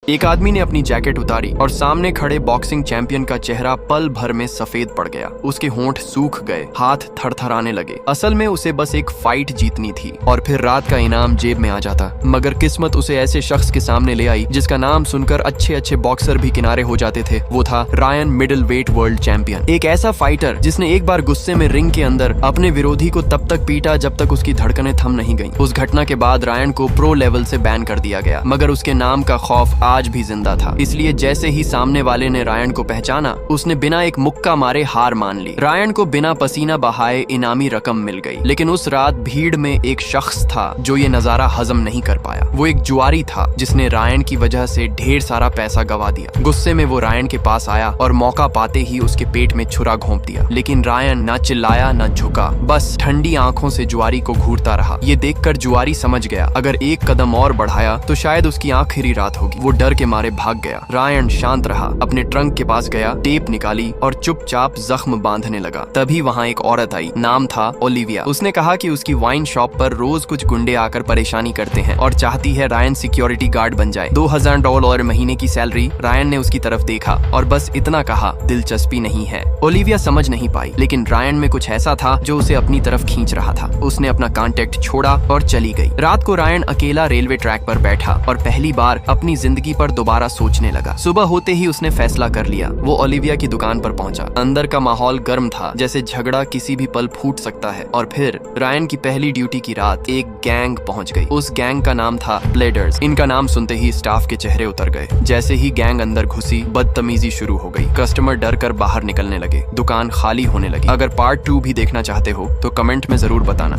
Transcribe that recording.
एक आदमी ने अपनी जैकेट उतारी और सामने खड़े बॉक्सिंग चैंपियन का चेहरा पल भर में सफेद पड़ गया। उसके होंठ सूख गए, हाथ थरथराने लगे। असल में उसे बस एक फाइट जीतनी थी और फिर रात का इनाम जेब में आ जाता। मगर किस्मत उसे ऐसे शख्स के सामने ले आई जिसका नाम सुनकर अच्छे अच्छे बॉक्सर भी किनारे हो जाते थे। वो था Ryan middle weight world champion, एक ऐसा फाइटर जिसने एक बार गुस्से में रिंग के अंदर अपने विरोधी को तब तक पीटा जब तक उसकी धड़कनें थम नहीं गईं। उस घटना के बाद रायन को प्रो लेवल से बैन कर दिया गया, मगर उसके नाम का खौफ आज भी जिंदा था। इसलिए जैसे ही सामने वाले ने रायन को पहचाना, उसने बिना एक मुक्का मारे हार मान ली। रायन को बिना पसीना बहाए इनामी रकम मिल गई, लेकिन उस रात भीड़ में एक शख्स था जो ये नजारा हजम नहीं कर पाया। वो एक जुआरी था जिसने रायन की वजह से ढेर सारा पैसा गवा दिया। गुस्से में वो रायन के पास आया और मौका पाते ही उसके पेट में छुरा घोंप दिया, लेकिन रायन ना चिल्लाया ना झुका, बस ठंडी आंखों से जुआरी को घूरता रहा। ये देखकर जुआरी समझ गया अगर एक कदम और बढ़ाया तो शायद उसकी आखिरी रात होगी। वो डर के मारे भाग गया। रायन शांत रहा, अपने ट्रंक के पास गया, टेप निकाली और चुपचाप जख्म बांधने लगा। तभी वहाँ एक औरत आई, नाम था ओलिविया। उसने कहा कि उसकी वाइन शॉप पर रोज कुछ गुंडे आकर परेशानी करते हैं और चाहती है रायन सिक्योरिटी गार्ड बन जाए। $2000 महीने की सैलरी। रायन ने उसकी तरफ देखा और बस इतना कहा, दिलचस्पी नहीं है। ओलिविया समझ नहीं पाई, लेकिन रायन में कुछ ऐसा था जो उसे अपनी तरफ खींच रहा था। उसने अपना कांटेक्ट छोड़ा और चली गई। रात को रायन अकेला रेलवे ट्रैक पर बैठा और पहली बार अपनी जिंदगी पर दोबारा सोचने लगा। सुबह होते ही उसने फैसला कर लिया। वो ओलिविया की दुकान पर पहुंचा। अंदर का माहौल गर्म था, जैसे झगड़ा किसी भी पल फूट सकता है। और फिर रायन की पहली ड्यूटी की रात एक गैंग पहुंच गई। उस गैंग का नाम था ब्लेडर्स। इनका नाम सुनते ही स्टाफ के चेहरे उतर गए। जैसे ही गैंग अंदर घुसी, बदतमीजी शुरू हो गई। कस्टमर डर कर बाहर निकलने लगे। दुकान खाली होने लगी। अगर पार्ट 2 भी देखना चाहते हो तो कमेंट में जरूर बताना।